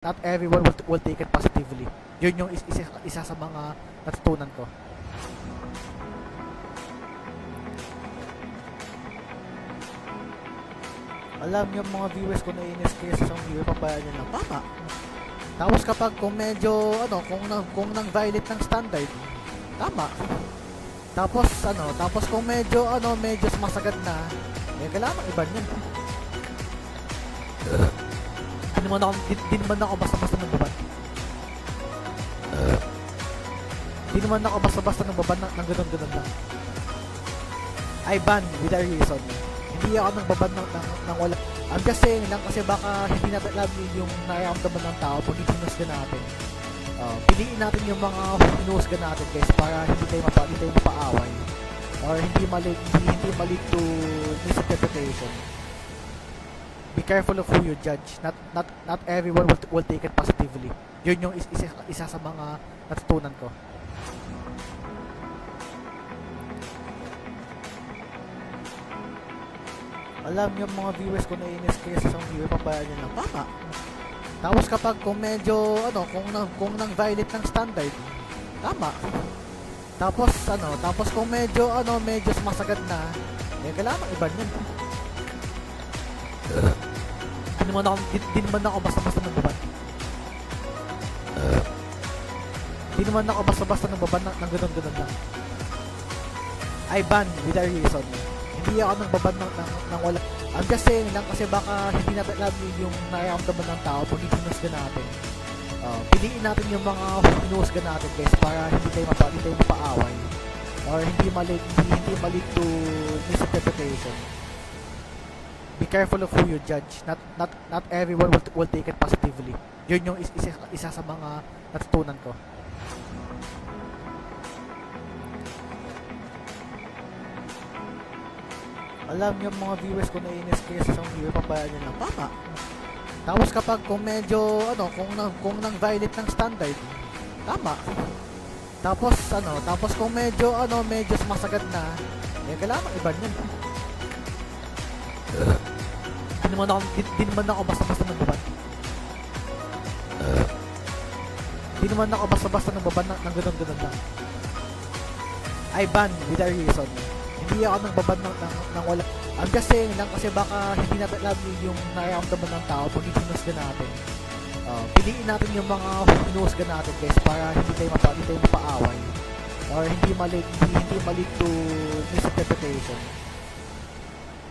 not everyone will take it positively. Yun yung isa sa mga natutunan ko. Alam yung mga viewers ko naiinis kayo sa isang viewer, pabayaan nyo lang. Tama. Tapos kapag kung medyo, kung nang-violate ng standard, tama. Tapos kung medyo sumasagad na, kailangan iba yun. Di naman ako basta-basta ng baban. Di naman ako basta-basta ng baban ng ganun-ganun lang. I ban with a reason. Hindi ako nang baban ng wala. I'm just saying lang kasi baka hindi natin alam yung nararamdaman ng tao pag hinusga natin. Piliin natin yung mga hinusga natin guys para hindi tayo mapaaway. Or hindi mali to misinterpretation. Be careful of who you judge. Not everyone will take it positively. Yun yung isa sa mga natutunan ko. Alam yung mga viewers ko naiinis kayo sa isang viewer, pabayaan nyo lang. Tama. Tapos kapag kung medyo kung nang-violate ng standard, tama. Tapos kung medyo sumasagad na, kailangan iba yun. Di naman ako basta-basta ng baban. Di naman ako basta-basta ng baban ng ganun-ganun lang. I ban with a reason. Hindi ako nang baban ng wala. I'm just saying lang kasi baka hindi natin alam yung nararamdaman ng tao pag hinusga natin. Piliin natin yung mga hinusga natin guys para hindi tayo mapaaway. Or hindi mali to misinterpretation. Be careful of who you judge. Not everyone will take it positively. Yun yung isa sa mga natutunan ko. Alam yung mga viewers ko naiinis kayo sa isang viewer, pabayaan nyo lang. Tama. Tapos kapag kung medyo kung nang-violate ng standard, tama. Tapos kung medyo sumasagad na, kailangan iba yun. Di naman ako basta-basta ng baban. Di naman ako basta-basta ng baban ng ganun-ganun lang. I ban with a reason. Hindi ako nang baban ng wala. I'm just saying lang kasi baka hindi natin alam yung nararamdaman ng tao pag hinusga natin. Piliin natin yung mga hinusga natin guys para hindi tayo mapaaway. Or hindi mali to misinterpretation.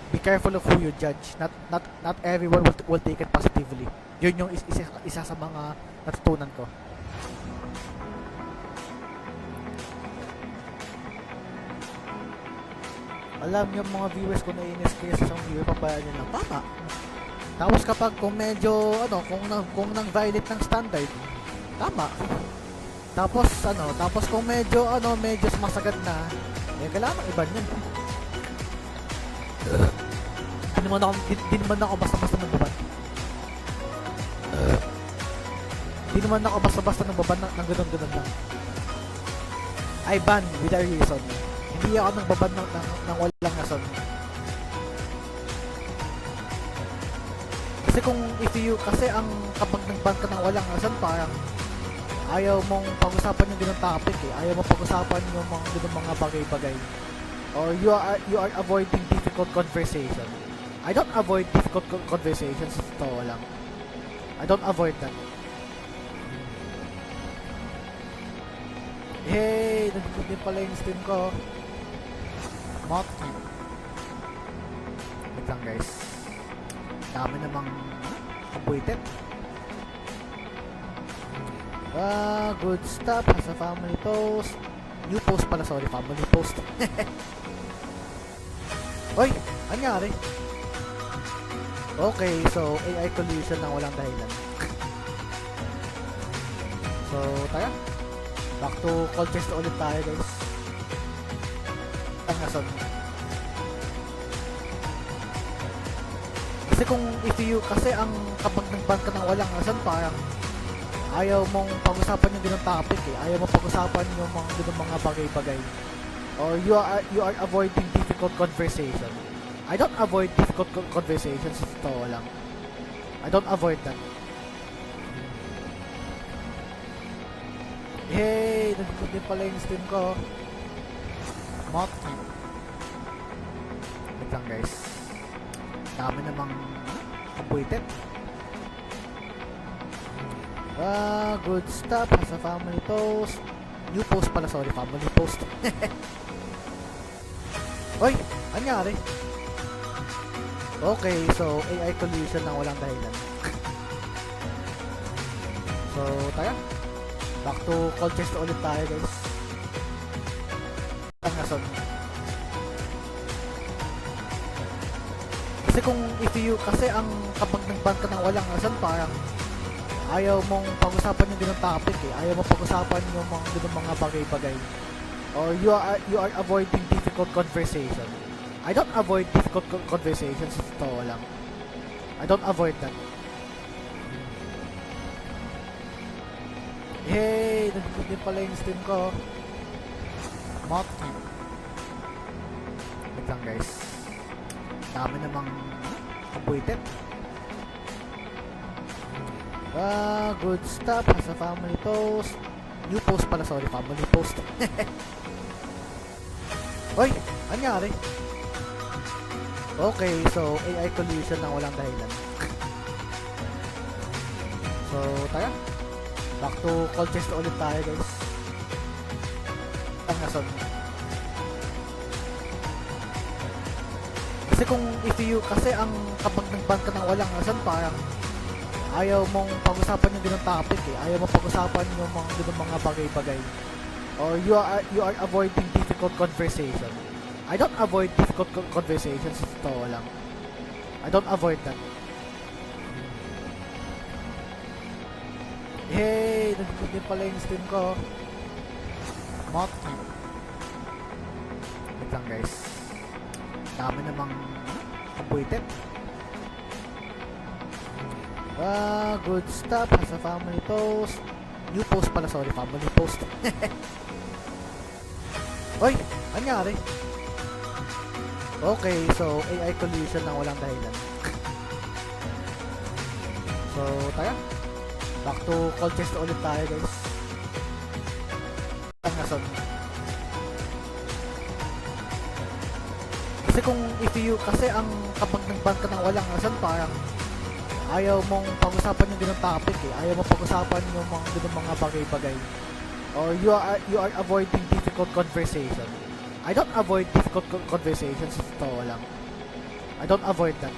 Be careful of who you judge. Not everyone will take it positively. Yun yung isa sa mga natutunan ko. Alam yung mga viewers ko naiinis kayo sa isang viewer, pabayaan nyo lang. Tama. Tapos kapag kung medyo kung nang-violate ng standard, tama. Tapos kung medyo sumasagad na, kailangan iba yun. Di naman ako basta-basta ng baban. Di naman ako basta-basta ng baban ng ganun-ganun lang. I ban with a reason. Hindi ako nang baban ng walang rason. Kasi ang kapag nag-ban ka ng walang rason, parang ayaw mong pag-usapan yung ganung topic eh. Ayaw mong pag-usapan yung mga bagay-bagay. Or you are avoiding difficult conversation. I don't avoid difficult conversations, ito lang. I don't avoid that. Hey, nandito din pala yung stream ko. Mocky. Wait lang guys. Dami namang kabuitet. Good stuff. Has a family post. New post pala, sorry. Family post. Oy, anyari? Okay, so AI collision ng walang dahilan. So, tayo. Back to contest ulit tayo guys. Ang rason. Kasi ang kapag nag-ban ka ng walang rason, parang ayaw mong pag-usapan yung ganung topic eh. Ayaw mong pag-usapan yung mga bagay-bagay. Or you are avoiding difficult conversation. I don't avoid difficult conversations, ito lang. I don't avoid that. nandito din pala yung stream ko. Mock. Wait lang guys. Dami namang appointed. Good stuff. Sa family post. New post pala, sorry. Family post. Oy! Anyari? Okay, so AI collision na walang dahilan. So, tayo. Back to call chest ulit tayo guys. Ang nason. Kasi kung kasi ang kapag nag-ban ka ng walang rason, parang ayaw mong pag-usapan yung ganung topic eh. Ayaw mong pag-usapan yung mga bagay-bagay. Or you are avoiding difficult conversation. I don't avoid difficult conversations, totoo lang. I don't avoid that. Hey, nandito din pala yung stream ko. Mock. Wait lang guys. Dami namang appointed. Good stuff. Sa family post. New post pala, sorry. Family post. Oy! Anyari? Okay, so AI collision na walang dahilan. So, tayo. Back to call chest ulit tayo guys. Ang nason. Kasi kung kasi ang kapag nag-ban ka ng walang rason, parang ayaw mong pag-usapan yung ganung topic eh. Ayaw mong pag-usapan yung mga bagay-bagay. Or you are avoiding difficult conversation. I don't avoid difficult conversations, totoo lang. I don't avoid that. Hey, nandito din pala yung stream ko. Mock. Wait lang guys. Dami namang appointed. Good stuff. Sa family post. New post pala, sorry. Family post. Oy! Anyari? Okay, so AI collision na walang dahilan. So, tayo. Back to call chest ulit tayo guys. Ang nason. Kasi kung kasi ang kapag nag-ban ka ng walang rason, parang ayaw mong pag-usapan yung ganung topic eh. Ayaw mong pag-usapan yung mga bagay-bagay. Or you are avoiding difficult conversation. I don't avoid difficult conversations, totoo lang. I don't avoid that.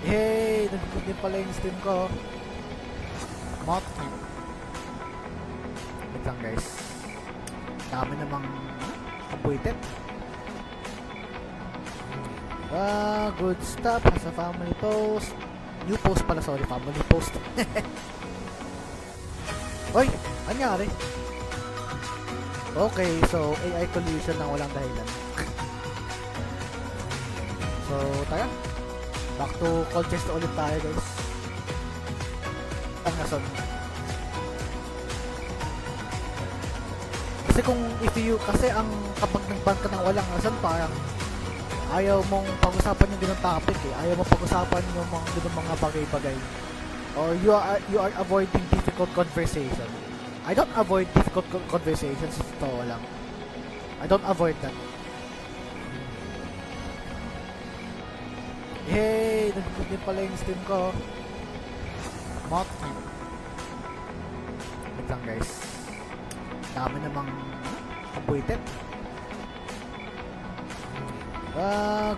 Hey, nandito din pala yung stream ko. Mock. Wait lang guys. Dami namang appointed. Good stuff. Sa family post. New post pala, sorry. Family post. Oy! Anyari? Okay, so AI collision na walang dahilan. So, tayo. Back to call chest ulit tayo guys. Ang nason. Kasi kung kasi ang kapag nag-ban ka ng walang rason, parang ayaw mong pag-usapan yung ganung topic eh. Ayaw mong pag-usapan yung mga bagay-bagay. Or you are avoiding difficult conversation. I don't avoid difficult conversations, totoo lang. I don't avoid that. Hey, nandito din pala yung stream ko. Mock. Wait lang guys. Dami namang appointed.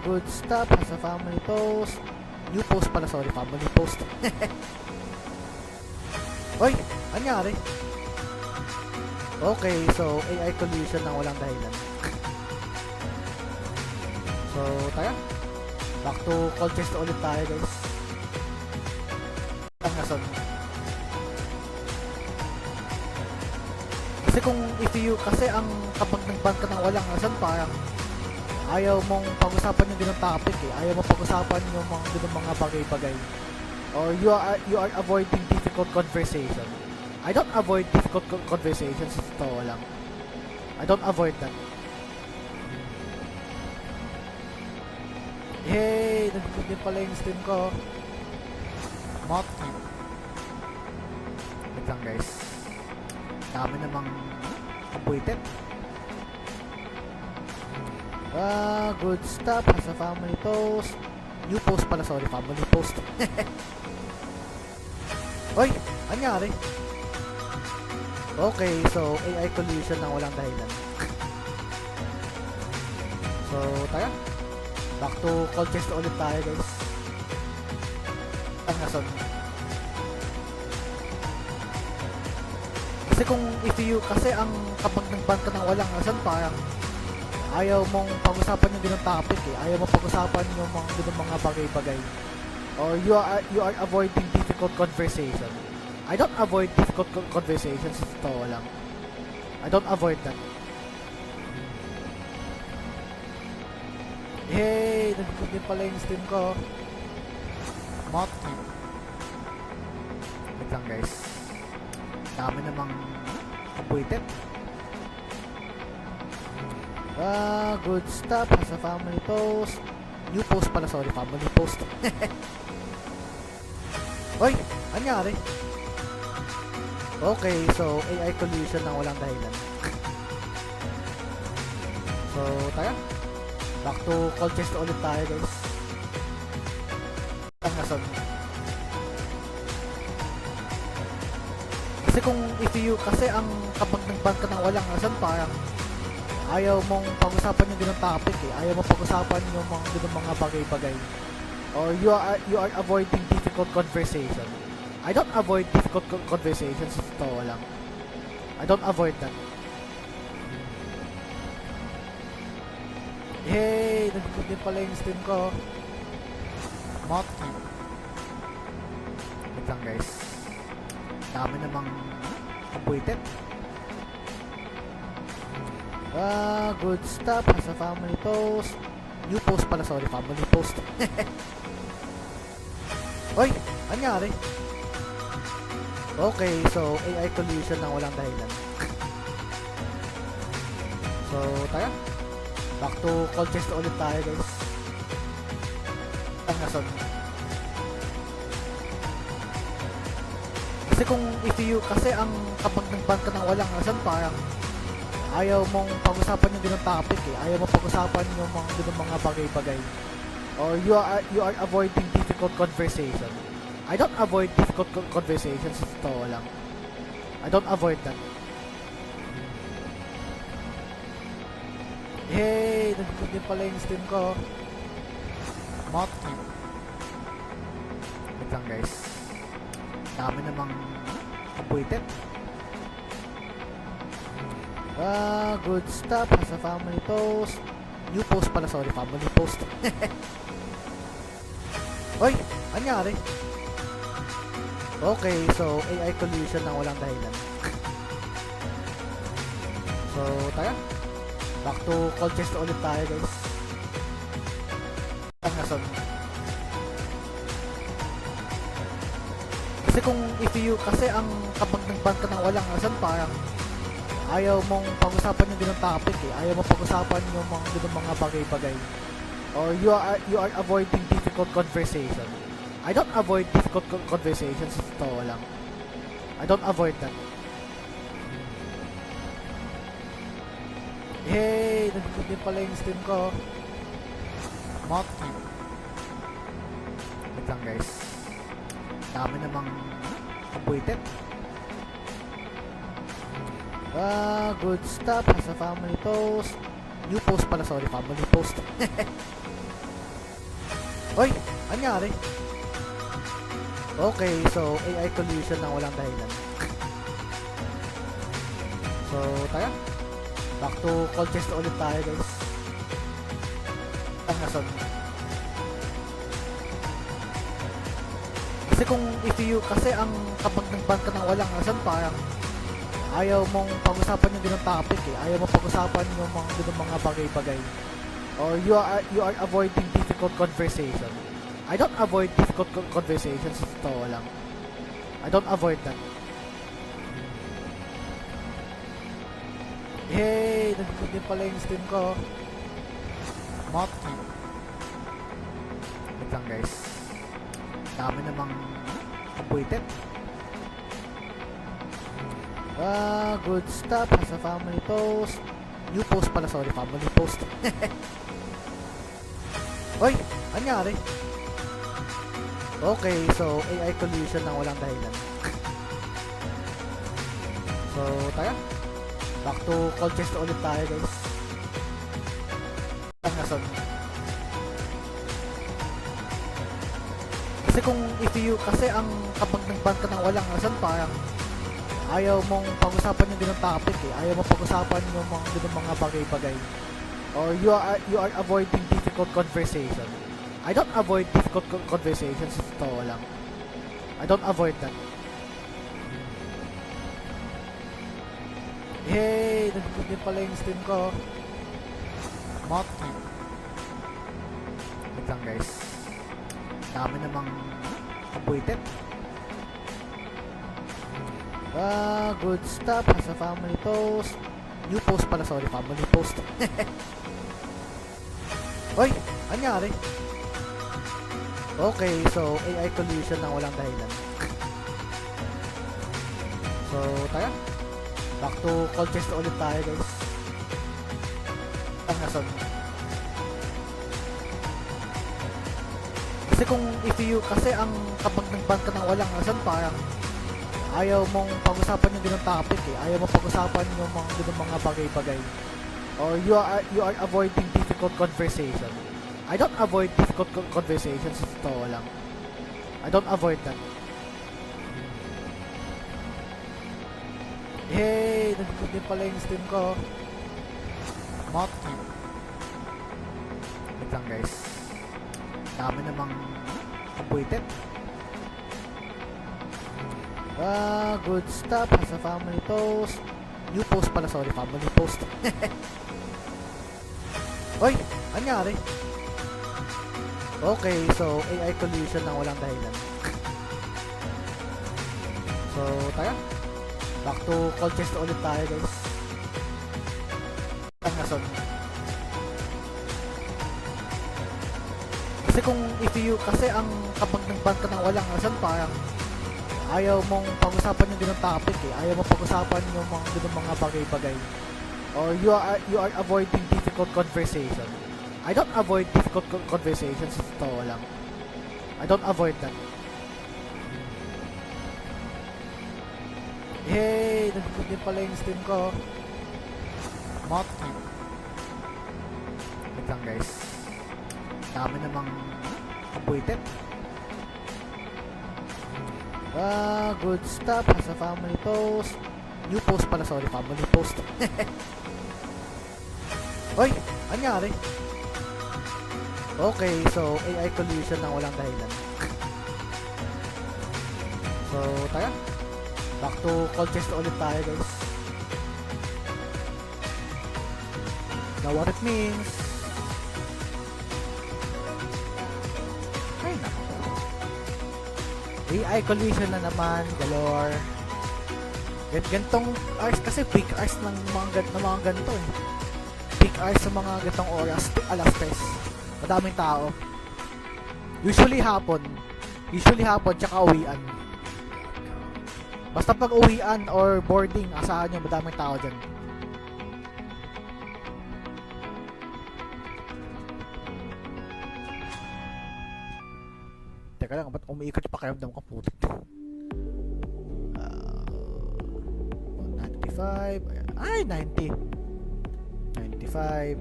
Good stuff. Sa family post. New post pala, sorry. Family post. Oy! Anyari? Okay, so AI collision na walang dahilan. So, tayo. Back to call chest ulit tayo guys. Ang nason. Kasi kung kasi ang kapag nag-ban ka ng walang rason, parang ayaw mong pag-usapan yung ganung topic eh. Ayaw mong pag-usapan yung mga bagay-bagay. Or you are avoiding difficult conversation. I don't avoid difficult conversations, totoo lang. I don't avoid that. Hey, nandito din pala yung stream ko. Mock. guys. Dami namang appointed. Good stuff. Sa family post. New post pala, sorry. Family post. Oy, anyari? Okay, so AI collision na walang dahilan. So, tayo. Back to call chest ulit tayo, guys. Ang nason. Kasi kasi ang kapag nag-ban ka ng walang nason, parang ayaw mong pag-usapan yung ganung topic eh. Ayaw mong pag-usapan yung mga bagay-bagay. Or you are avoiding difficult conversation. I don't avoid difficult conversations. Ito lang. I don't avoid that. Hey, nag-click din pala yung stream ko. Mot. Wait lang guys. Dami namang appointed. Good stuff. Sa family post. New post pala, sorry. Family post. Oy, anyari? Okay, so AI collision na walang dahilan. So, tayo. Back to call chest ulit tayo, guys. Ang nason. Kasi ang kapag nag-ban ka ng walang nason, parang ayaw mong pag-usapan yung ganung topic eh. Ayaw mong pag-usapan yung mga bagay-bagay. Or you are avoiding difficult conversation. I don't avoid difficult conversations. Ito lang. I don't avoid that. Hey, nag-click din pala yung stream ko. Mot. Wait lang guys. Dami namang appointed. Good stuff. Sa family post. New post pala, sorry. Family post. Oy, anyari? Okay, so AI collision na walang dahilan. So, tayo. Back to call chest ulit tayo, guys. Ang nason. Kasi ang kapag nag-ban ka ng walang nason, parang ayaw mong pag-usapan yung ganung topic eh. Ayaw mong pag-usapan yung mga bagay-bagay. Or you are avoiding difficult conversation. I don't avoid difficult conversations. Ito lang. I don't avoid that. Hey, nag-click din pala yung stream ko. Mot. Wait lang guys. Dami namang appointed. Good stuff. Sa family post. New post pala, sorry. Family post. Oy, anyari? Okay, so AI collision na walang dahilan. So, tayo. Back to call chest ulit tayo, guys. Ang nason. Kasi ang kapag nag-ban ka ng walang nason, parang ayaw mong pag-usapan yung ganung topic eh. Ayaw mong pag-usapan yung mga bagay-bagay. Or you are avoiding difficult conversation. I don't avoid difficult conversations. Ito lang. I don't avoid that. Hey, nag-click din pala yung stream ko. Mot. Wait lang guys. Dami namang appointed. Good stuff. Sa family post. New post pala, sorry. Family post. Oy, anyari? Okay, so AI collision na walang dahilan. So, tayo. Back to call chest ulit tayo, guys. Ang nason. Kasi ang kapag nag-ban ka ng walang nason, parang ayaw mong pag-usapan yung ganung topic eh. Ayaw mong pag-usapan yung mga bagay-bagay. Or you are avoiding difficult conversation. I don't avoid difficult conversations. Ito lang. I don't avoid that. Hey, nag-click din pala yung stream ko. Mot. Wait lang guys. Dami namang appointed. Good stuff as a family post. New post pala, sorry, family post. Oy, anyari? Okay, so AI collision na walang dahilan. So, tayo. Back to call chest ulit tayo, guys. Ang nason. Kasi ang kapag nag-ban ka ng walang rason, parang ayaw mong pag-usapan yung ganung topic eh. Ayaw mong pag-usapan yung mga bagay-bagay. Or you are avoiding difficult conversation. I don't avoid difficult conversations, totoo lang. I don't avoid that. Hey, nandito din pala yung stream ko. Mocky. Wait lang, guys. Dami namang kabuitet. Good stuff as a family post. New post pala, sorry, family post. Oy, anyari? Okay, so AI collision na walang dahilan. So, tayo. Back to call chest ulit tayo, guys. Ang nason. Kasi ang kapag nag-ban ka ng walang rason, parang ayaw mong pag-usapan yung ganung topic eh. Ayaw mong pag-usapan yung mga bagay-bagay. Or you are avoiding difficult conversation. I don't avoid difficult conversations, totoo lang. I don't avoid that. Hey, nandito din pala yung stream ko. Mocky. Wait lang, guys. Dami namang kabuitet. Good stuff as a family post. New post pala, sorry, family post. Oy, anyari? Okay, so AI collision na walang dahilan. So, tayo. Back to call chest ulit tayo, guys. Ang nason. Kasi ang kapag nag-ban ka ng walang rason, parang ayaw mong pag-usapan yung ganung topic eh. Ayaw mong pag-usapan yung mga bagay-bagay. Or you are avoiding difficult conversation. I don't avoid difficult conversations, totoo lang. I don't avoid that. Hey, nandito din pala yung stream ko. Mocky. Wait lang, guys. Dami namang kabuitet. Good stuff as a family post. New post pala, sorry, family post. Oy, anyari? Okay, so AI collision na walang dahilan. So, tayo. Back to call chest ulit tayo, guys. Now what it means. Ay, nako. AI collision na naman, galore. Gantong hours kasi peak hours ng mga ganito eh. Peak hours sa mga gantong oras, alas 3. Madaming tao. Usually hapon tsaka uwian. Basta pag uwian or boarding, asahan nyo madaming tao dyan. Teka lang, ba't umiikot yung pakiramdam ko, putik. 95. Ay, 90. 95.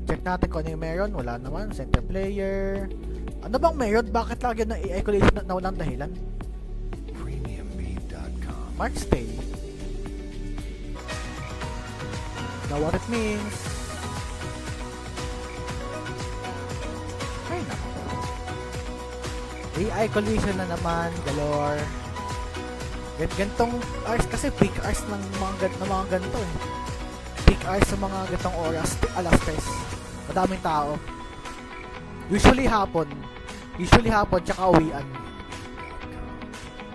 Check natin kung ano yung meron. Wala naman. Center player. Ano bang meron? Bakit lagi ng AI collision na walang dahilan? Mark stay. Now what it means. Ay, nako. AI collision na naman. Galore. Gantong hours kasi peak hours ng mga ganito eh. Peak hours sa mga gantong oras, alas 3. Madaming tao. Usually hapon tsaka uwian.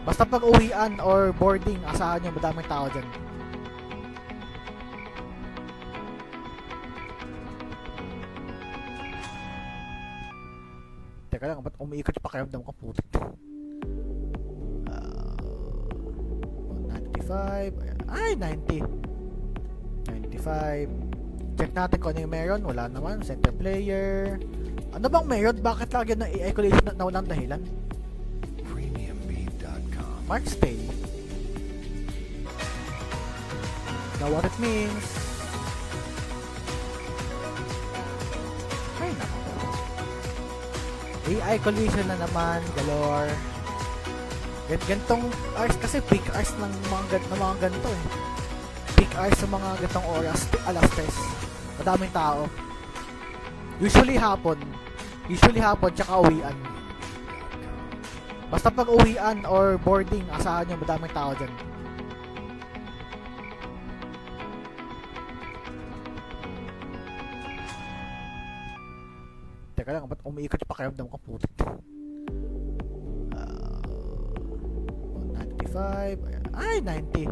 Basta pag uwian or boarding, asahan nyo madaming tao dyan. Teka lang, ba't umiikot yung pakiramdam ko, putik. 95. 95. Ay, 90. 95. Check natin kung ano yung meron. Wala naman. Center player. Ano bang meron? Bakit lagi ng AI collision na walang dahilan? Premiumbeat.com. Mark stay. Now what it means. Ay, nako. AI collision na naman. Galore. Gantong hours kasi peak hours ng mga ganito eh. Peak hours sa mga gantong oras. Alas 3. Madaming tao. Usually hapon tsaka uwian. Basta pag uwian or boarding, asahan nyo madaming tao dyan. Teka lang, ba't umiikot yung pakiramdam ko? Putik. 95. Ay, 90.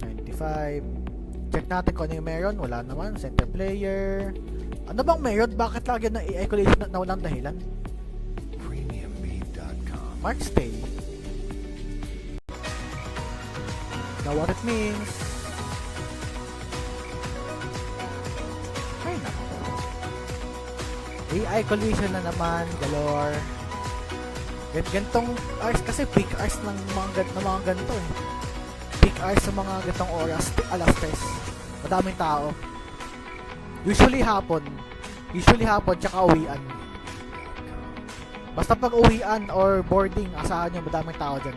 95. Check natin kung ano yung meron. Wala naman. Center player. Ano bang meron? Bakit lagi ng AI collision na walang dahilan? Premiumbeat.com. Mark stay. Now what it means. Ay, nako. AI collision na naman. Galore. Gantong hours kasi peak hours ng mga ganito eh. Peak hours sa mga gantong oras. Alas 3. Madaming tao. Usually hapon tsaka uwian. Basta pag uwian or boarding, asahan nyo madaming tao dyan.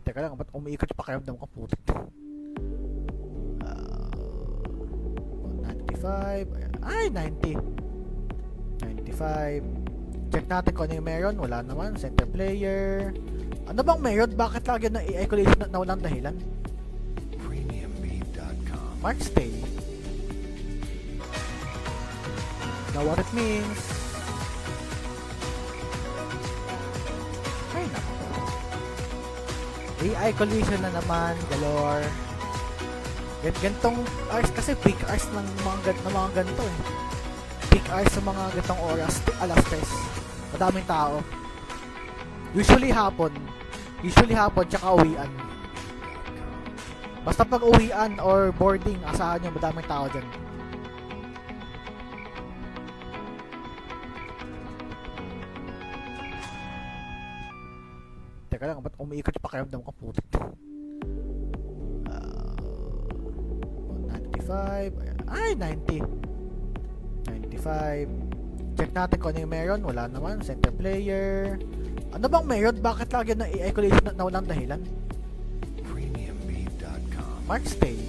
Teka lang, ba't umiikot yung pakiramdam ko? Putik. 95. Ay, 90. 95. Check natin kung ano yung meron. Wala naman. Center player. Ano bang meron? Bakit lagi ng AI collision na walang dahilan? Premiumbeat.com. Mark stay. Now what it means. Ay, nako. AI collision na naman. Galore. Gantong hours kasi peak hours ng mga ganito eh. Peak hours sa mga gantong oras. Alas 3. Madaming tao. Usually hapon tsaka uwian. Basta pag uwian or boarding, asahan nyo madaming tao dyan. Teka lang, ba't umiikot yung pakiramdam ko? Putik. 95. Ay, 90. 95. Check natin kung ano yung meron. Wala naman. Center player. Ano bang meron? Bakit lagi ng AI collision na walang dahilan? Premiumbeat.com. Mark stay.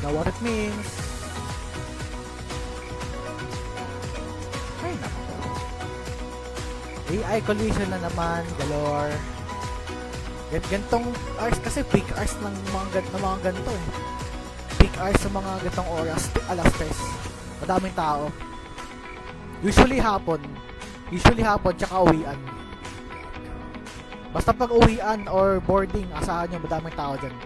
Now what it means. Ay, nako. AI collision na naman. Galore. Gantong hours kasi peak hours ng mga ganito eh. Peak hours sa mga gantong oras. Alas 3. Madaming tao. Usually hapon tsaka uwian. Basta pag uwian or boarding, asahan nyo madaming tao dyan.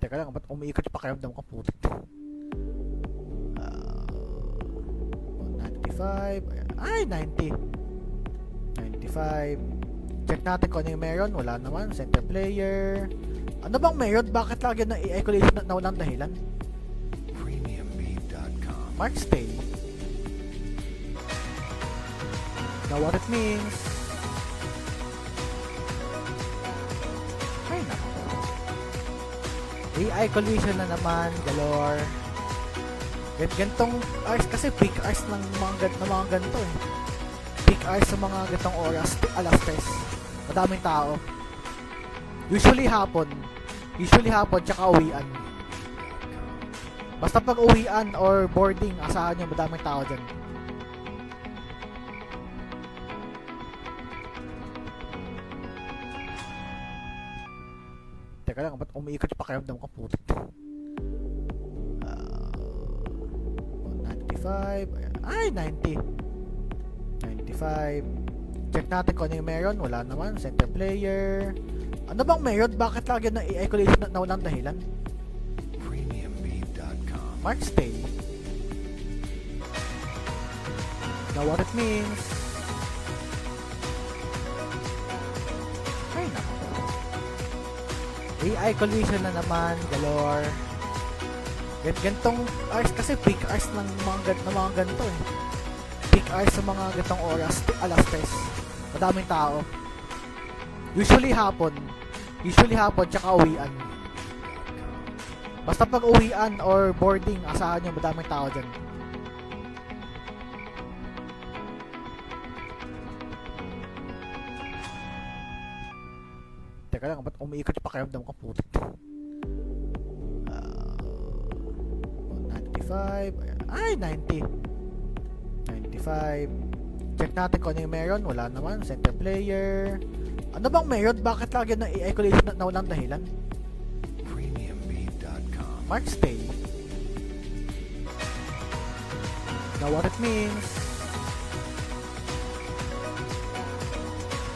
Teka lang, ba't umiikot yung pakiramdam ko? Putik. 95. Ay, 90. 95. Check natin kung ano yung meron. Wala naman. Center player. Ano bang meron? Bakit lagi ng AI collision na walang dahilan? Premiumbeat.com. Mark stay. Now what it means. Ay, nako. AI collision na naman. Galore. Gantong hours kasi peak hours ng mga ganito eh. Peak hours sa mga gantong oras. Alas 3. Madaming tao. Usually hapon tsaka uwian. Basta pag uwian or boarding, asahan nyo madaming tao dyan. Teka lang, ba't umiikot yung pakiramdam ko? Putik. 95. Ay, 90. 95. Check natin kung ano yung meron. Wala naman. Center player. Ano bang meron? Bakit lagi na AI collision na walang dahilan? Premiumbeat.com. Mark Stay. Know what it means? Ay nako. AI collision na naman, galore. Gantong hours kasi peak hours ng mga ganito eh. Peak hours sa mga gantong oras, alas 3. Madaming tao. Usually hapon tsaka uwian. Basta pag uwian or boarding, asahan nyo madaming tao dyan. Teka lang, ba't umiikot yung pakiramdam ko? Putik. 95. Ay, 90. 95. Check natin kung ano yung meron. Wala naman. Center player. Ano bang meron? Bakit lagi na AI collision na walang dahilan? Premiumbeat.com. Mark Stay. Know what it means?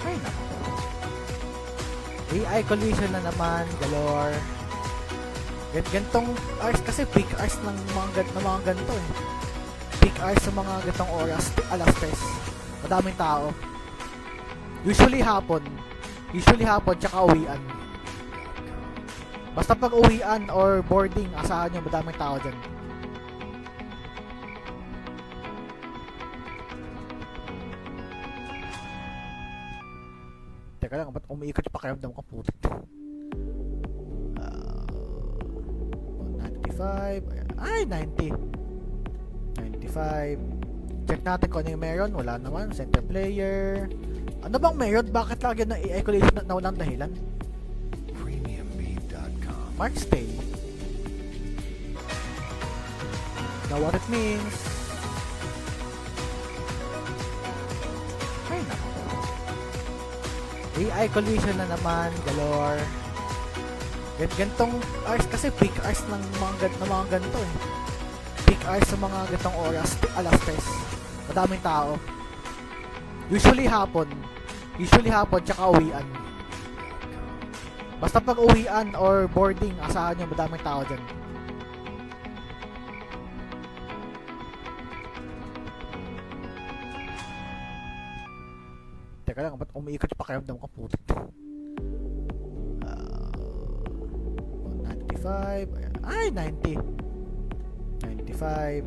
Ay nako. AI collision na naman, galore. Gantong hours kasi peak hours ng mga ganito eh. Peak hours sa mga gantong oras, alas 3. Madaming tao. Usually hapon tsaka uwian. Basta pag uwian or boarding, asahan nyo madaming tao dyan. Teka lang, ba't umiikot yung pakiramdam ko? Putik. 95. Ay, 90. 95. Check natin kung ano yung meron. Wala naman. Center player. Ano bang meron? Bakit lagi na AI collision na walang dahilan? Premiumbeat.com. Mark Stay. Know what it means? Ay nako. AI collision na naman, galore. Gantong hours kasi peak hours ng mga ganito eh. Peak hours sa mga gantong oras, alas 3. Madaming tao. Usually hapon tsaka uwian. Basta pag uwian or boarding, asahan nyo madaming tao dyan. Teka lang, ba't umiikot yung pakiramdam ko? Putik. 95. Ay, 90. 95.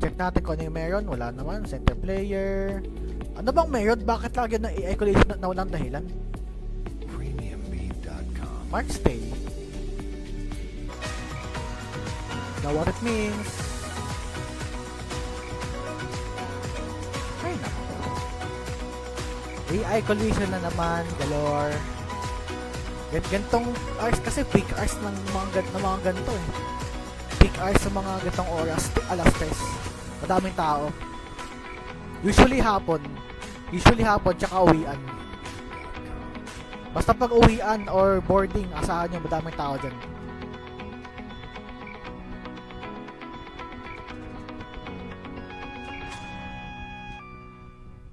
Check natin kung ano yung meron. Wala naman. Center player. Ano bang meron? Bakit lagi na AI collision na walang dahilan? Premiumbeat.com. Mark Stay. Know what it means? Ay nako. AI collision na naman, galore. Gantong hours kasi peak hours ng mga ganito eh. Peak hours sa mga gantong oras, alas 3. Madaming tao. Usually hapon tsaka uwian. Basta pag uwian or boarding, asahan nyo madaming tao dyan.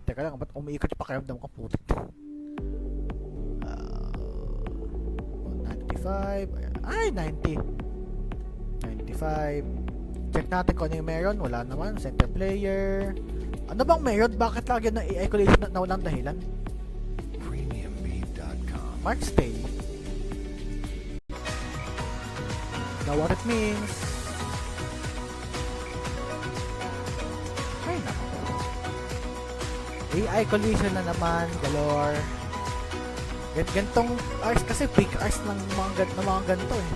Teka lang, ba't umiikot yung pakiramdam ko? Putik. 95. Ay, 90. 95. Check natin kung ano yung meron. Wala naman. Center player. Ano bang meron? Bakit lagi na AI collision na walang dahilan? Premiumbeat.com. Mark Stay. Know what it means? Ay nako. AI collision na naman, galore. Gantong hours kasi peak hours ng mga ganito eh.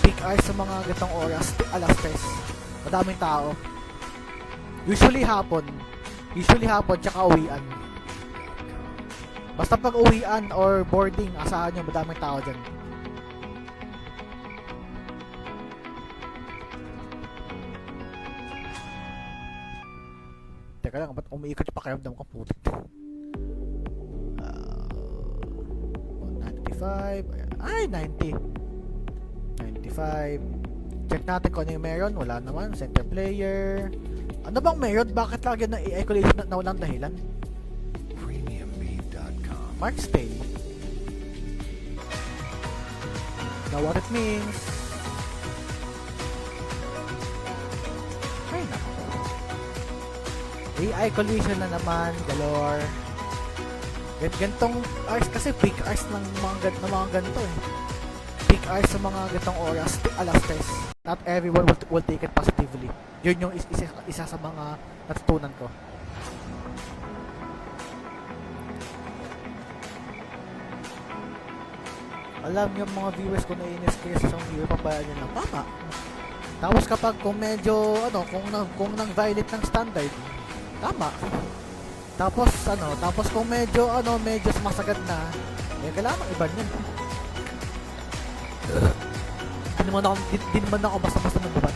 Peak hours sa mga gantong oras, alas 3. Madaming tao. Usually hapon tsaka uwian. Basta pag uwian or boarding, asahan nyo madaming tao dyan. Teka lang, ba't umiikot yung pakiramdam ko? Putik. 95. Ay, 90. 95. Check natin kung ano yung meron. Wala naman. Center player. Ano bang meron? Bakit lagi na AI collision na walang dahilan? Premiumbeat.com. Mark Stay. Know what it means. Ay nako. AI collision na naman, galore. Gantong hours kasi peak hours ng mga ganito eh. Peak hours sa mga gantong oras, alas stress. Not everyone will take it positively. Yun yung isa sa mga natutunan ko. Alam niyo mga viewers ko, naiinis kayo sa isang viewer, pabayaan nyo lang. Tama. Tapos kapag kung medyo, kung nang-violate ng standard, tama. Tapos kung medyo sumasagad na, kailangan iban yun. Di naman ako basta-basta nagbaban.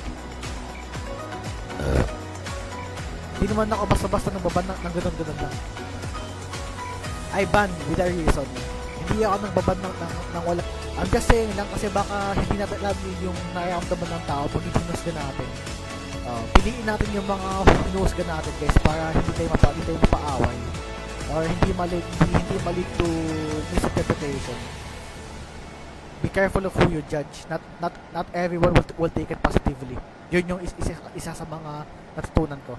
Di naman ako basta-basta nagbaban ng ganun-ganun lang. I ban with a reason. Hindi ako nagbaban ng wala. I'm just saying lang kasi baka hindi natin alam yung nararamdaman ng tao pag hinusga natin. Piliin natin yung mga hinusga natin guys para hindi tayo mapaaway. Or hindi mali to misinterpretation. Be careful of who you judge. Not everyone will take it positively. Yun yung isa sa mga natutunan ko.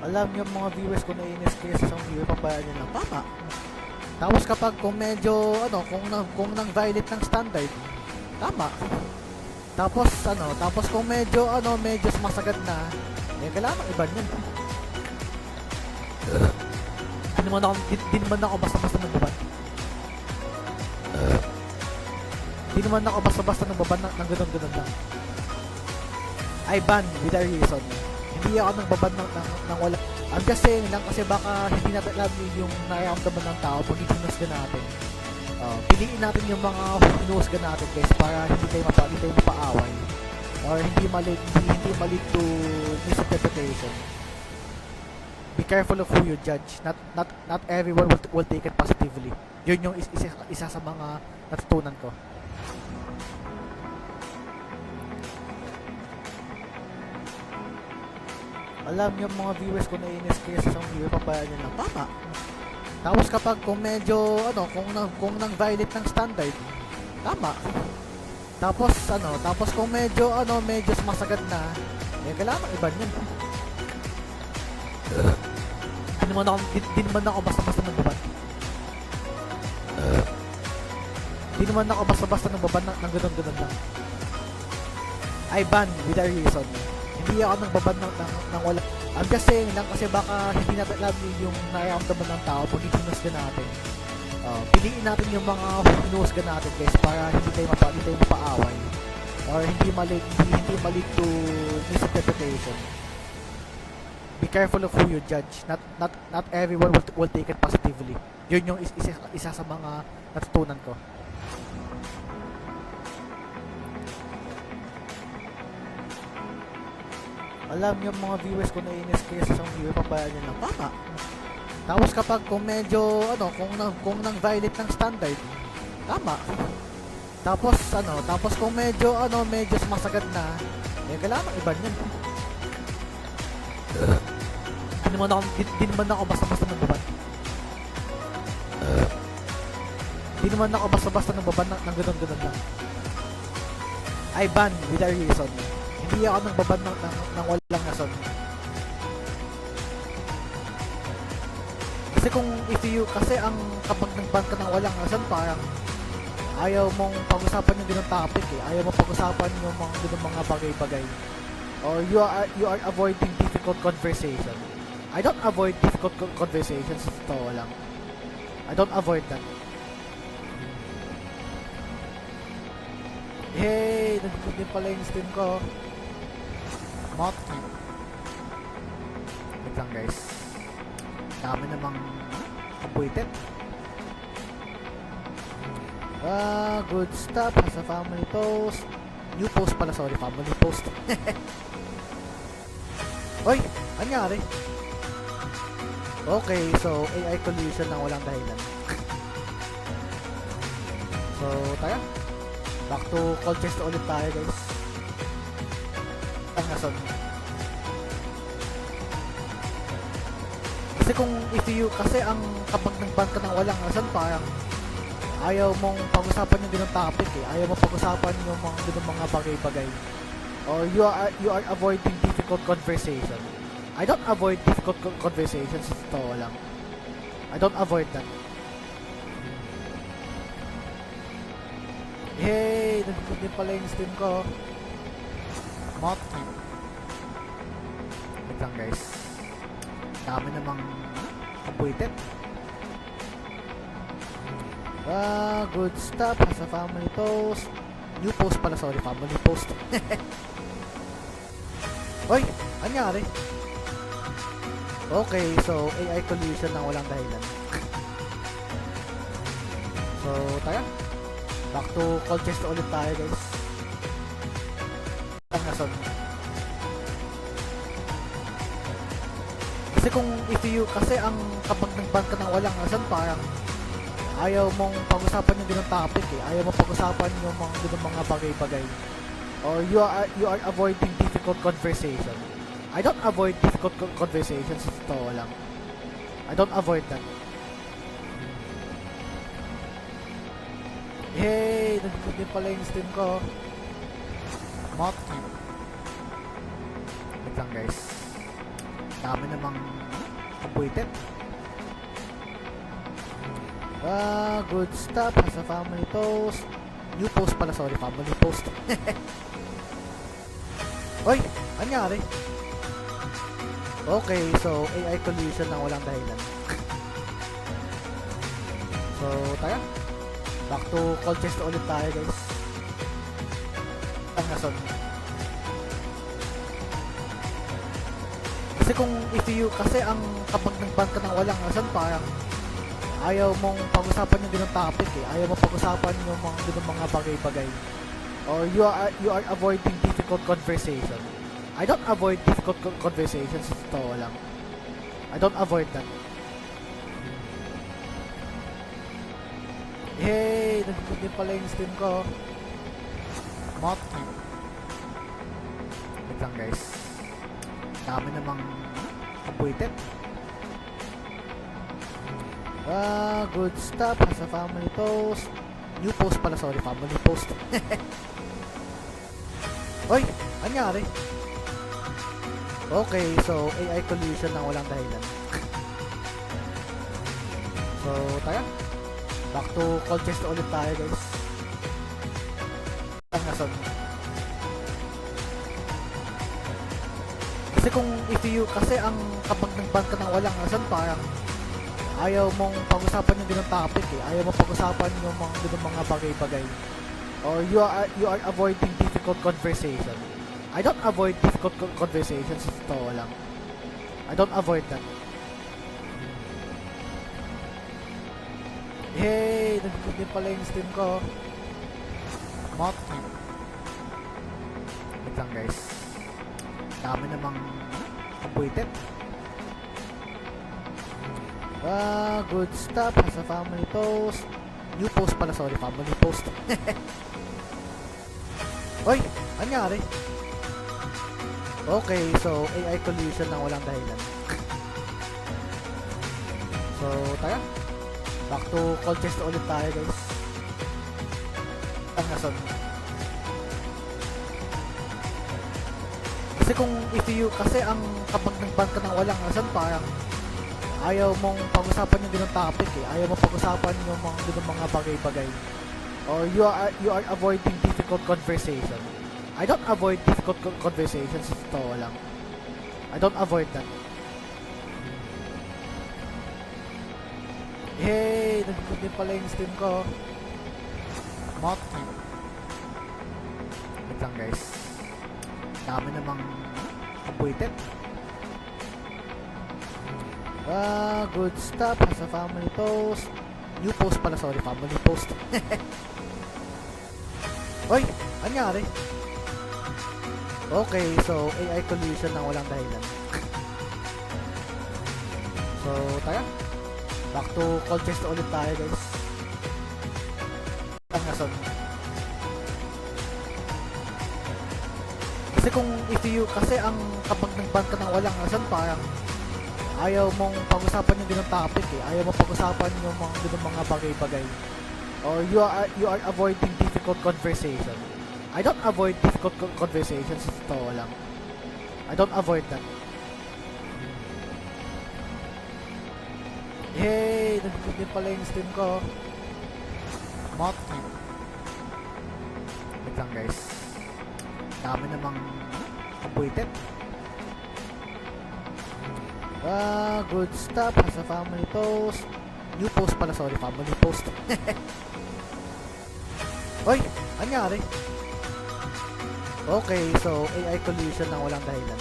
Alam niyo mga viewers ko, naiinis kayo sa isang viewer, pabayaan nyo lang. Tama. Tapos kapag kung medyo kung nang-violate ng standard, tama. Tapos kung medyo sumasagad na, kailangan iban yun. Di naman ako basta-basta nagbaban. Di naman ako basta-basta nagbaban ng ganun-ganun lang. I ban with a reason. Hindi ako nagbaban ng wala. I'm just saying lang kasi baka hindi natin alam yung nararamdaman ng tao pag hinusga natin. Piliin natin yung mga hinusga natin guys para hindi tayo mapaaway. Or hindi mali to misinterpretation. Be careful of who you judge. Not everyone will take it positively. Yun yung isa sa mga natutunan ko. Alam niyo mga viewers ko, naiinis kayo sa isang viewer, pabayaan nyo lang. Tama. Tapos kapag kung medyo kung nang-violate ng standard, tama. Tapos kung medyo sumasagad na, kailangan iban yun. Di naman ako basta-basta nagbaban. Di naman ako basta-basta nagbaban ng ganun-ganun lang. I ban with a reason. Hindi ako nagbaban ng wala. I'm just saying lang kasi baka hindi natin alam yung nararamdaman ng tao pag hinusga natin. Piliin natin yung mga hinusga natin guys para hindi tayo mapaaway. Or hindi mali to misinterpretation. Be careful of who you judge. Not everyone will take it positively. Yun yung isa sa mga natutunan ko. Alam niyo mga viewers ko, naiinis kayo sa isang viewer, pabayaan nyo lang. Tama. Tapos kapag kung medyo kung nang-violate ng standard, tama. Tapos kung medyo sumasagad na, kailangan iban yun. Di naman ako basta-basta nagbaban. Di naman ako basta-basta nagbaban ng ganun-ganun lang. I ban with a reason. Hindi ako nagbaban ng walang rason. Kasi ang kapag nagban ka ng walang rason, parang ayaw mong pag-usapan yung ganung topic eh. Ayaw mong pag-usapan yung mga bagay-bagay. Or you are avoiding difficult conversation. I don't avoid difficult conversations, ito lang. I don't avoid that. Hey, nandito din pala yung stream ko. Motkey. Wait lang guys. Dami namang kabuitet. Good stuff. Sa family post. New post pala, sorry. Family post. Oy, anyari? Okay, so AI collision na walang dahilan. So, tayo. Back to contest ulit tayo guys. Ang nason. Kasi kung if you, kasi ang kapag nag-ban ka ng walang rason, parang ayaw mong pag-usapan yung ganung topic eh. Ayaw mong pag-usapan yung mga ganung mga bagay-bagay. Or you are avoiding difficult conversation. I don't avoid difficult conversations, totoo lang. I don't avoid that. Hey, nandito din pala yung stream ko. Mot. Wait lang guys. Dami namang appointed. Good stuff. Sa family post. New post pala, sorry, family post. Hoy, anyari? Okay, so AI collision na walang dahilan. So, tayo. Back to call chest ulit tayo, guys. Ang nason. Kasi kung if you, kasi ang kapag nag-ban ka ng walang rason, parang ayaw mong pag-usapan yung ganung topic eh. Ayaw mong pag-usapan yung mga ganung mga bagay-bagay. Or you are avoiding difficult conversation. I don't avoid difficult conversations, totoo lang. I don't avoid that. Hey, nandito din pala yung stream ko. Mot. Wait lang guys. Dami namang appointed. Good stuff. Sa family post. New post pala, sorry, family post. Hoy, anyari? Okay, so AI collision na walang dahilan. So, tayo. Back to call chest ulit tayo, guys. Ang nason. Kasi kung if you, kasi ang kapag nag-ban ka ng walang rason, parang ayaw mong pag-usapan yung ganung topic eh. Ayaw mong pag-usapan yung mga ganung mga bagay-bagay. Or you are avoiding difficult conversation. I don't avoid difficult conversations, totoo lang. I don't avoid that. Hey, nandito din pala yung stream ko. Mot. Wait lang guys. Dami namang appointed. Good stuff. Sa family post. New post pala, sorry, family post. Hoy, anyari? Okay, so AI collision na walang dahilan. So, tayo. Back to call chest ulit tayo, guys. Ang nason. Kasi kung if you, kasi ang kapag nag-ban ka ng walang rason, parang ayaw mong pag-usapan yung ganung topic eh. Ayaw mong pag-usapan yung mga ganung mga bagay-bagay. Or you are avoiding difficult conversation. I don't avoid difficult conversations, totoo lang. I don't avoid that. Hey, nandito din pala yung stream ko. Mot. Wait lang guys. Dami namang appointed. Good stuff. Sa family post. New post pala, sorry, family post. Hoy, anyari? Okay, so AI collision na walang dahilan. So, tayo. Back to call chest ulit tayo, guys. Ang nason. Kasi kung if you, kasi ang kapag nag-ban ka ng walang rason, parang ayaw mong pag-usapan yung ganung topic eh. Ayaw mong pag-usapan yung mga ganung mga bagay-bagay. Or you are avoiding difficult conversation. I don't avoid difficult conversations, totoo lang. I don't avoid that. Hey, nandito din pala yung stream ko. Mot. Wait lang guys. Dami namang appointed. Good stuff. Sa family post. New post pala, sorry, family post. Hoy, anyari? Okay, so AI collision na walang dahilan. So, tayo. Back to call chest ulit tayo, guys. Ang nason. Kasi kung if you, kasi ang kapag nag-ban ka ng walang rason, parang ayaw mong pag-usapan yung ganung topic eh. Ayaw mong pag-usapan yung mga ganung mga bagay-bagay. Or you are avoiding difficult conversation. I don't avoid difficult conversations, ito lang. I don't avoid that. Hey, nandito din pala yung stream ko. Mocky. Wait lang guys. Dami namang appointed. Good stuff. As a family post. New post pala, sorry. Family post. Oy, anyari? Okay, so AI collision na walang dahilan.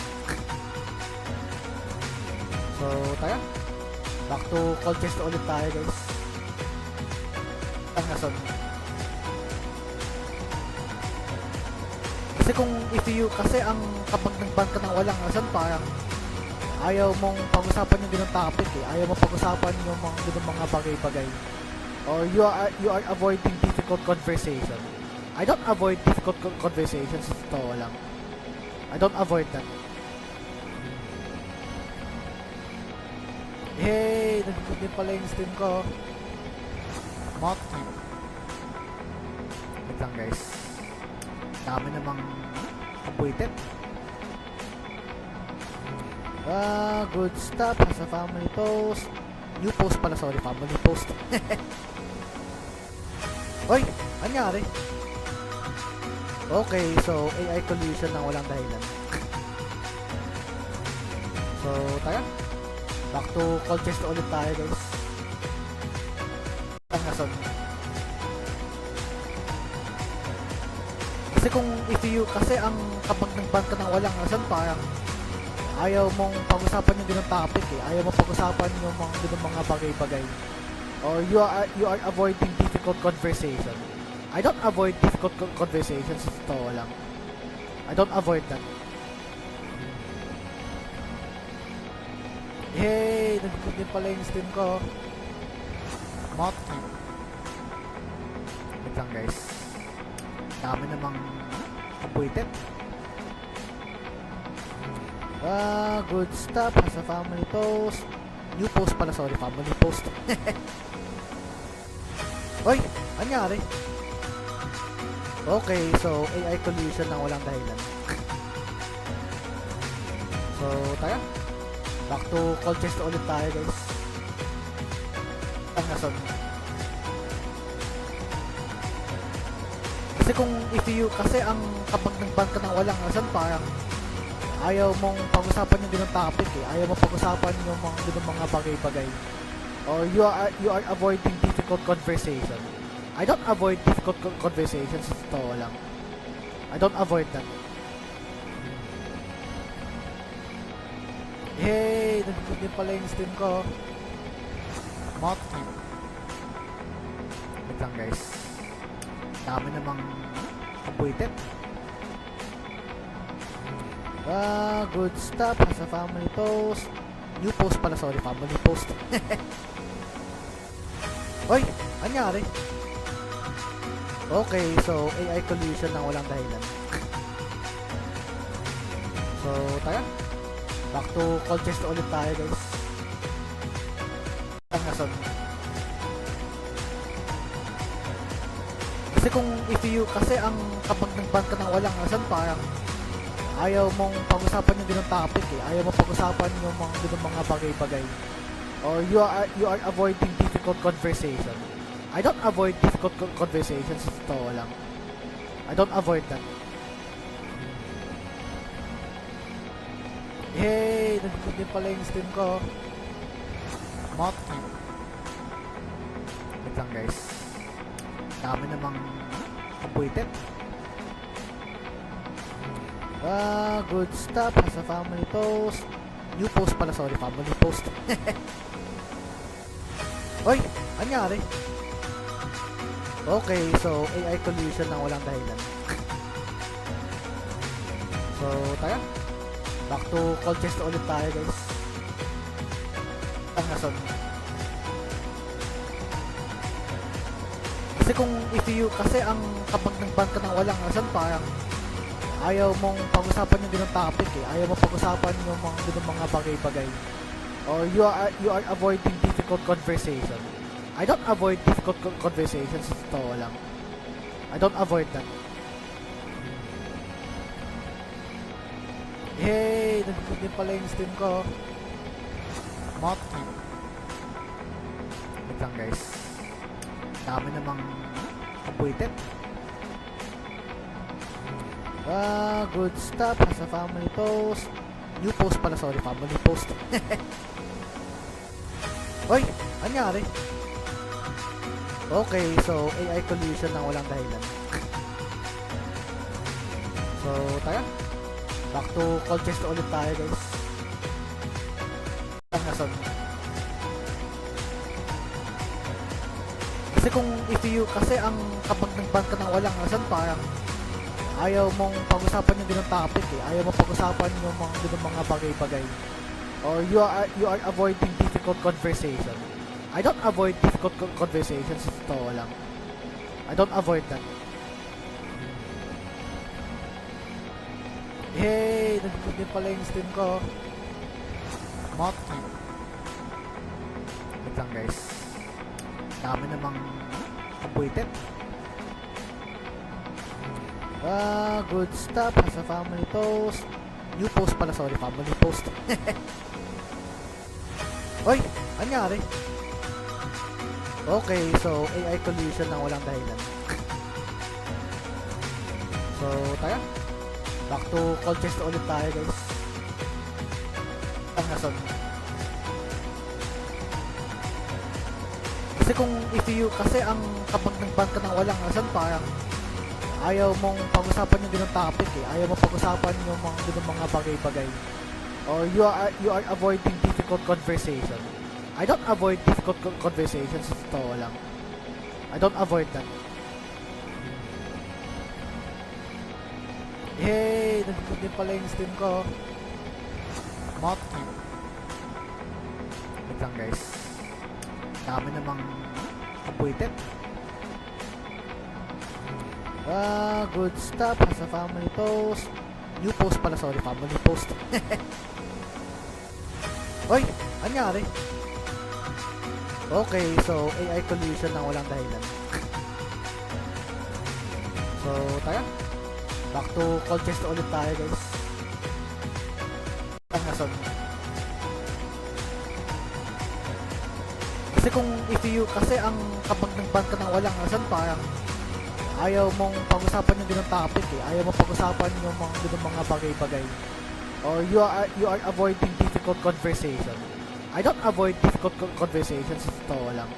So, tayo. Back to call test ulit tayo guys. Ang nason. Kasi ang kapag nag-ban ka ng walang nason, parang ayaw mong pag-usapan yung ganung topic eh. Ayaw mong pag-usapan yung mga ganung mga bagay-bagay. Or you are avoiding difficult conversation. I don't avoid difficult conversations, ito lang. I don't avoid that. Hey, nandito din pala yung stream ko. Mocky. Wait lang guys. Dami namang appointed. Good stuff. As a family post. New post pala, sorry. Family post. Oy, anyari? Okay, so AI collision na walang dahilan. So, tayo. Back to call test ulit tayo guys. Ang nason. Kasi ang kapag nag-ban ka ng walang nason, parang ayaw mong pag-usapan yung ganung topic eh. Ayaw mong pag-usapan yung mga ganung mga bagay-bagay. Or you are avoiding difficult conversation. I don't avoid difficult conversations, ito lang. I don't avoid that. Hey, nandito din pala yung stream ko. Mocky. Wait lang guys. Dami namang appointed. Good stuff. As a family post. New post pala, sorry. Family post. Oy, anyari? Okay, so AI collision na walang dahilan. So, tayo. Back to call test ulit tayo guys. Ang nason. Kasi ang kapag nag-ban ka ng walang nason, parang ayaw mong pag-usapan yung ganung topic eh. Ayaw mong pag-usapan yung mga ganung mga bagay-bagay. Or you are avoiding difficult conversation. I don't avoid difficult conversations, ito lang. I don't avoid that. Hey, nandito din pala yung stream ko. Mocky. Wait lang guys. Dami namang appointed. Good stuff. As a family post. New post pala, sorry. Family post. Oy, anyari? Okay, so AI collision na walang dahilan. So, tayo. Back to call test ulit tayo guys. Ang nason. Kasi ang kapag nag-ban ka ng walang nason, parang ayaw mong pag-usapan yung ganung topic eh. Ayaw mong pag-usapan yung mga ganung mga bagay-bagay. Or you are avoiding difficult conversation. I don't avoid difficult conversations, ito lang. I don't avoid that. Hey, nandito din pala yung stream ko. Mocky. Wait lang guys. Dami namang appointed. Good stuff. As a family post. New post pala, sorry. Family post. Oy, anyari? Okay, so AI collision na walang dahilan. So, tayo. Back to call test ulit tayo guys. Ang nason. Kasi ang kapag nag-ban ka ng walang nason, parang ayaw mong pag-usapan yung ganung topic eh. Ayaw mong pag-usapan yung mga ganung mga bagay-bagay. or you are avoiding difficult conversation. I don't avoid difficult conversations, totoo lang. I don't avoid that. Hey, nandito din pala yung stream ko. Mot. Wait lang guys. Dami namang appointed. Good stuff. Sa family post. New post pala, sorry, family post. Oy, anyari? Okay, so AI collision na walang dahilan. So, tayo. Back to call chest ulit tayo, guys. Ang nasan. Kasi ang kapag nag-ban ka ng walang nasan, parang ayaw mong pag-usapan yung ganung topic eh. Ayaw mong pag-usapan yung mga ganung mga bagay-bagay. Or you are avoiding difficult conversation. I don't avoid difficult conversations, totoo lang. I don't avoid that. Hey, nandito din pala yung stream ko. Mot. Wait lang guys. Dami namang appointed. Good stuff. Sa family post. New post pala, sorry, family post. Oy, anyari? Okay, so AI collision na walang dahilan. So, tayo. Back to call chest ulit tayo, guys. Ang nasan. Kasi ang kapag nag-ban ka ng walang nasan, parang ayaw mong pag-usapan yung ganung topic eh. Ayaw mong pag-usapan yung mga ganung mga bagay-bagay. Or you are avoiding difficult conversation. I don't avoid difficult conversations, totoo lang. I don't avoid that. Hey, nandito din pala yung stream ko. Mot. Wait lang guys. Dami namang appointed. Good stuff. Sa family post. New post pala, sorry, family post. Oy, anyari? Okay, so AI collision na walang dahilan. So, tayo. Back to call chest ulit tayo, guys. Ang nasan. Kasi ang kapag nag-ban ka ng walang nasan, parang ayaw mong pag-usapan yung ganung topic eh. Ayaw mong pag-usapan yung mga ganung mga bagay-bagay. Or you are avoiding difficult conversation. I don't avoid difficult conversations, totoo lang.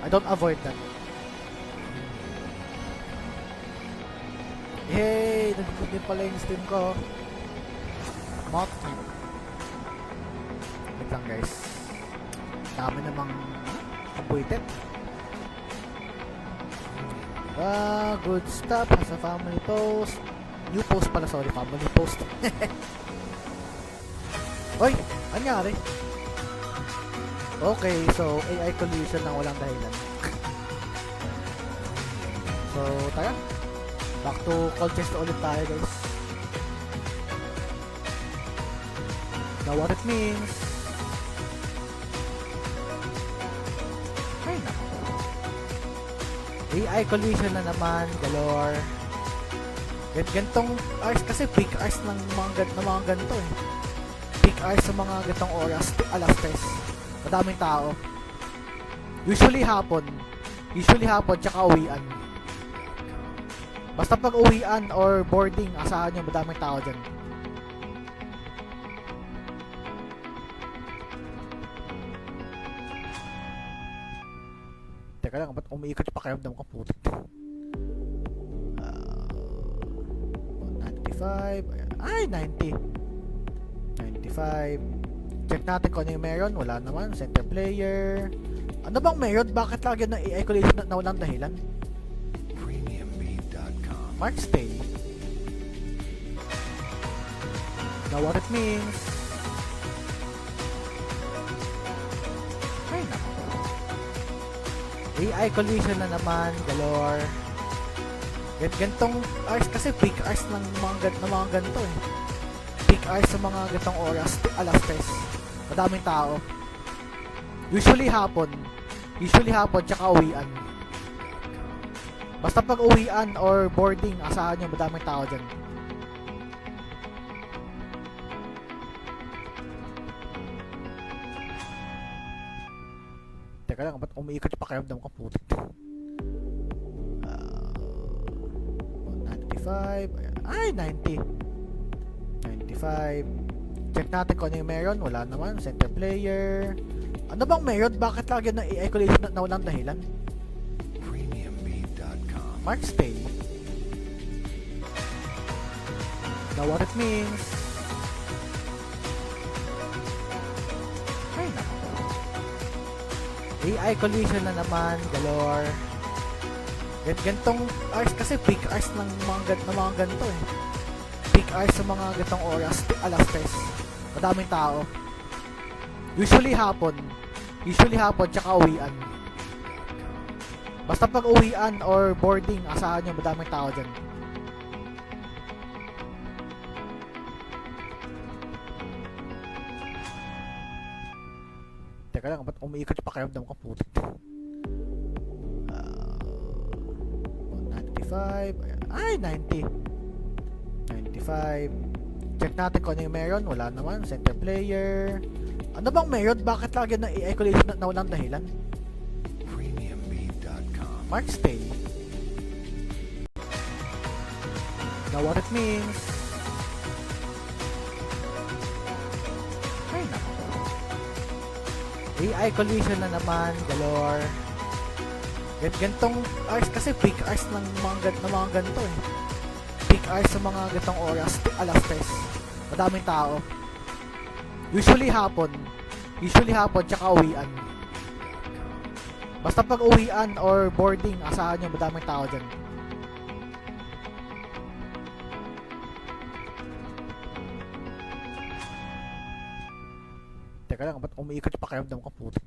I don't avoid that. Hey, nandito din pala yung stream ko. Mot. Wait lang guys. Dami namang appointed. Good stuff. Sa family post. New post pala, sorry, family post. Oy, anyari? Okay, so AI collision na walang dahilan. So, tayo. Back to call chest ulit tayo, guys. Now what it means. Ay, nako. AI collision na naman, galore. Gantong hours kasi peak hours ng mga ganito eh. Peak hours sa mga gantong oras, alas 3. Madaming tao. Usually hapon tsaka uwian. Basta pag uwian or boarding, asahan nyo madaming tao dyan. Teka lang, ba't umiikot yung pakiramdam ko, putik. 95. Ay, 90. 95. Check natin kung ano yung meron. Wala naman. Center player. Ano bang meron? Bakit lagi na AI collision na walang dahilan? Premiumbeat.com. Mark stay. Now what it means. Ay, nako. AI collision na naman. Galore. Gantong hours kasi peak hours ng mga ganito eh. Peak hours sa mga gantong oras, alas 3. Madaming tao. Usually hapon. Usually hapon tsaka uwian. Basta pag uwian or boarding, asahan nyo madaming tao dyan. Teka lang, ba't umiikot yung pakiramdam ko? Putik. 95. Ay, 90. 95. Check natin kung ano yung meron. Wala naman. Center player. Ano bang meron? Bakit lagi ng AI collision na walang dahilan? Mark stay. Now what it means? Ay, naku. AI collision na naman. Galore. Gantong hours kasi peak hours ng mga ganito eh. Peak hours sa mga gantong oras, alas 3. Madaming tao. Usually hapon tsaka uwian. Basta pag uwian or boarding, asahan nyo madaming tao dyan. Teka lang, ba't umiikot yung pakiramdam ko? Putik. 95. Ay, 90. 95. Check natin kung ano yung meron. Wala naman. Center player. Ano bang meron? Bakit lagi ng AI collision na walang dahilan? Mark stay. Now what it means? Ay, naku. AI collision na naman. Galore. Gantong hours kasi peak hours ng mga ganito eh. Peak hours sa mga gantong oras, alas 3. Madaming tao. Usually hapon tsaka uwian. Basta pag uwian or boarding, asahan nyo madaming tao dyan. Teka lang, ba't umiikot yung pakiramdam ko? Putik.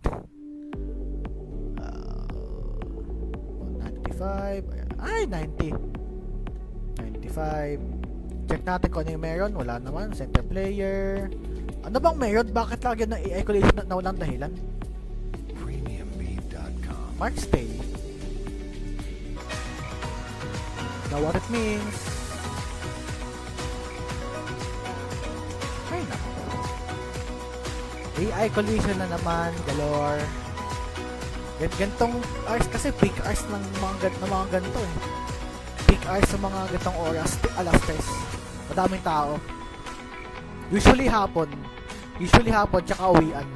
95. Ay, 90. 95. Check natin kung ano yung meron. Wala naman. Center player. Ano bang meron? Bakit lagi ng AI collision na walang dahilan? Mark stay. Now what it means? Ay, naku. AI collision na naman. Galore. Gantong hours kasi peak hours ng mga ganito eh. Peak hours sa mga gantong oras, alas 3. Madaming tao. Usually hapon tsaka uwian.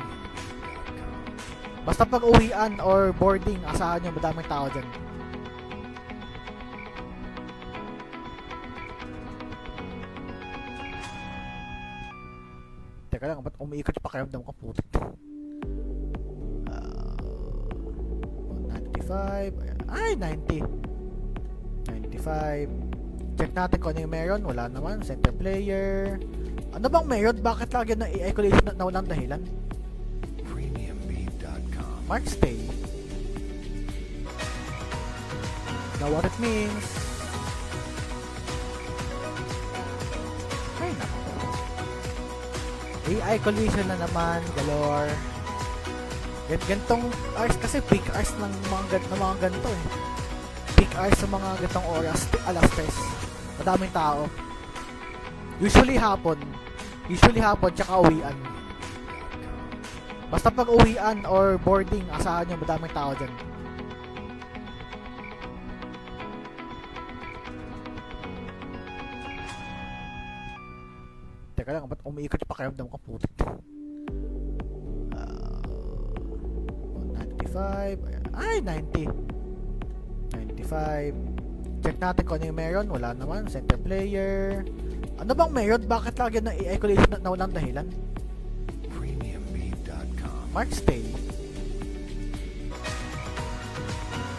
Basta pag uwian or boarding, asahan nyo madaming tao dyan. Teka lang, ba't umiikot yung pakiramdam ko? Putik. 95. Ay, 90. 95. Check natin kung ano yung meron. Wala naman. Center player. Ano bang meron? Bakit lagi ng AI collision na walang dahilan? Mark stay. Now what it means? Ay, naku. AI collision na naman. Galore. Gantong hours kasi peak hours ng mga ganito eh. Peak hours sa mga gantong oras, alas 3. Madaming tao. Usually hapon tsaka uwian. Basta pag uwian or boarding, asahan nyo madaming tao dyan. Teka lang, ba't umiikot yung pakiramdam ko? Putik. 95. Ay, 90. 95. Check natin kung ano yung meron. Wala naman. Center player. Ano bang meron? Bakit lagi ng AI collision na walang dahilan? Mark stay.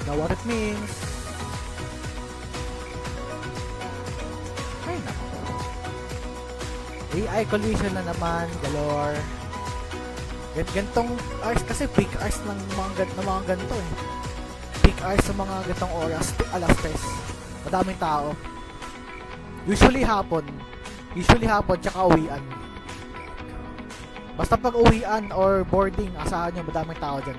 Now what it means? Ay, naku. AI collision na naman. Galore. Gantong hours kasi peak hours ng mga ganito eh. Peak hours sa mga gantong oras, alas 3. Madaming tao. Usually hapon tsaka uwian. Basta pag uwian or boarding, asahan nyo madaming tao dyan.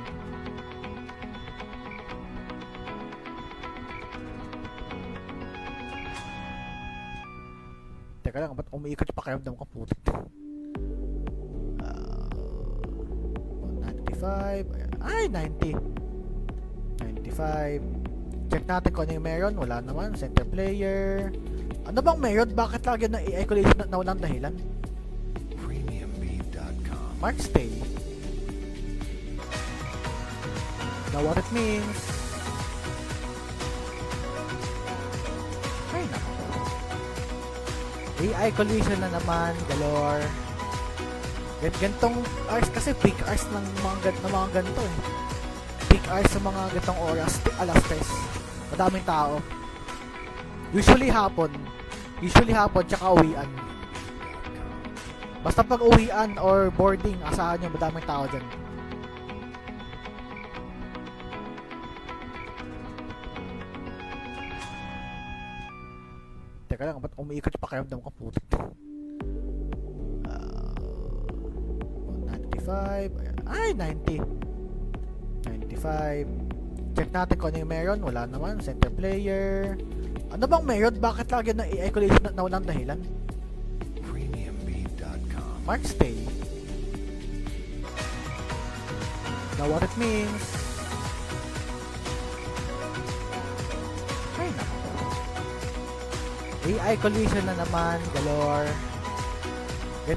Teka lang, ba't umiikot yung pakiramdam ko? Putik. 95. Ay, 90. 95. Check natin kung ano yung meron. Wala naman. Center player. Ano bang meron? Bakit lagi na i-ecolation na walang dahilan? Mark stay. Now what it means? Ay nako. AI collision na naman, galore. Gantong hours kasi peak hours ng mga ganito eh. Peak hours sa mga gantong oras, alas 3. Madaming tao. Usually hapon tsaka uwian. Basta pag uwian or boarding, asahan nyo madaming tao dyan. Teka lang, ba't umiikot yung pakiramdam ko? Putik. 95. Ay, 90. 95. Check natin kung ano yung meron. Wala naman. Center player. Ano bang meron? Bakit lagi na i-ecolation na walang dahilan? Mark stay. Now what it means? Ay nako. AI collision na naman, galore.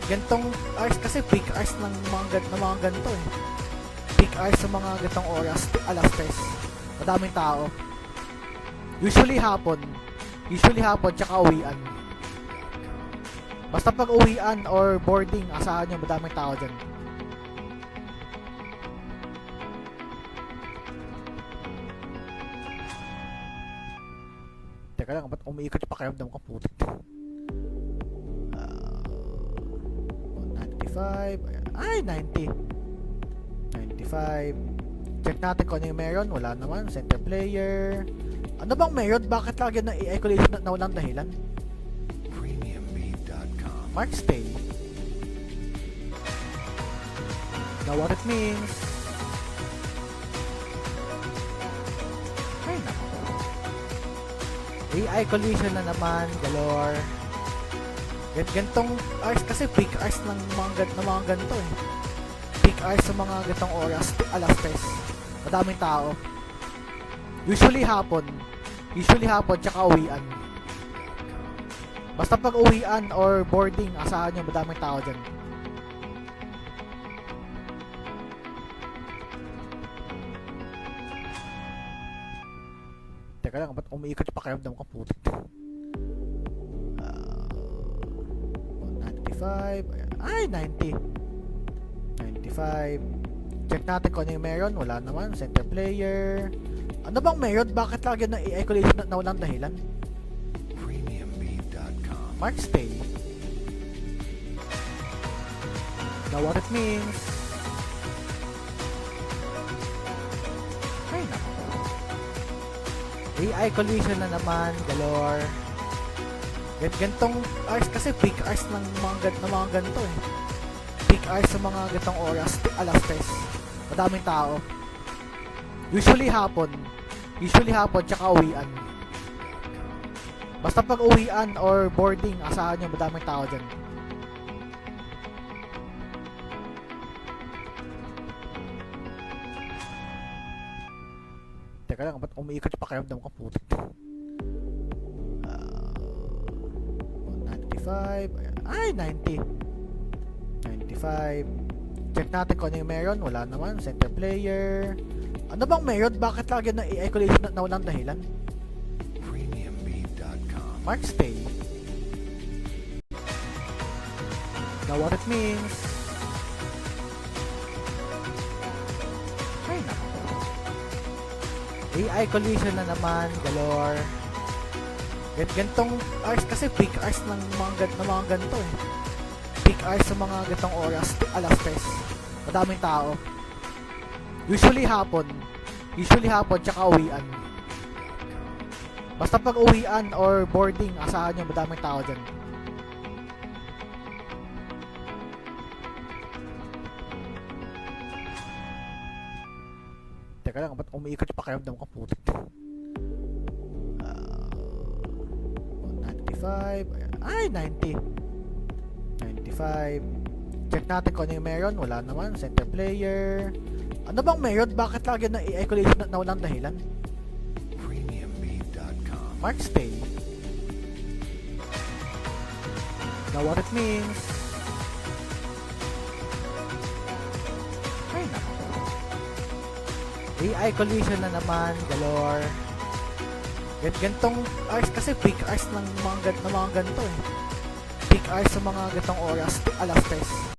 Gantong hours kasi peak hours ng mga ganito eh. Peak hours sa mga gantong oras, alas 3. Madaming tao. Usually hapon tsaka uwian. Basta pag uwian or boarding, asahan nyo madaming tao dyan. Teka lang, ba't umiikot yung pakiramdam ko? Putik. 95. Ay, 90. 95. Check natin kung ano yung meron. Wala naman. Center player. Ano bang meron? Bakit lagi na i-ecolation na walang dahilan? Mark stay. Now what it means? Ay nako. AI collision na naman, galore. Gantong hours kasi peak hours ng mga ganito eh. Peak hours sa mga gantong oras, alas 3. Madaming tao. Usually hapon tsaka uwian. Basta pag uwian or boarding, asahan nyo madaming tao dyan. Teka lang, ba't umiikot yung pakiramdam ko? Putik. 95. Ay, 90. 95. Check natin kung ano yung meron. Wala naman. Center player. Ano bang meron? Bakit lagi na i-ecolation na walang dahilan? Mark stay. Now what it means? Ay nako. AI collision na naman, galore. Gantong hours kasi peak hours ng mga ganito eh. Peak hours sa mga gantong oras, alas 3. Madaming tao. Usually hapon tsaka uwian. Basta pag uwian or boarding, asahan nyo madaming tao dyan. Teka lang, ba't umiikot yung pakiramdam ko? Putik. 95. Ay, 90. 95. Check natin kung ano yung meron. Wala naman. Center player. Ano bang meron? Bakit lagi na i-ecolation na walang dahilan? Mark stay. Now what it means? Ay nako. AI collision na naman, galore. Gantong hours kasi peak hours ng mga ganito eh. Peak hours sa mga gantong oras, alas 3. Madaming tao. Usually hapon tsaka uwian. Basta pag uwian or boarding, asahan nyo madaming tao dyan. Teka lang, ba't umiikot yung pakiramdam ko? Putik. 95. Ay, 90. 95. Check natin kung ano yung meron. Wala naman. Center player. Ano bang meron? Bakit lagi na AI collision na walang dahilan? Premiumbeat.com. Mark Stay. Now what it means. Ay, nako. AI collision na naman. Galore. Gantong hours kasi peak hours ng mga ganito eh. Peak hours sa mga gantong oras. Alas 3.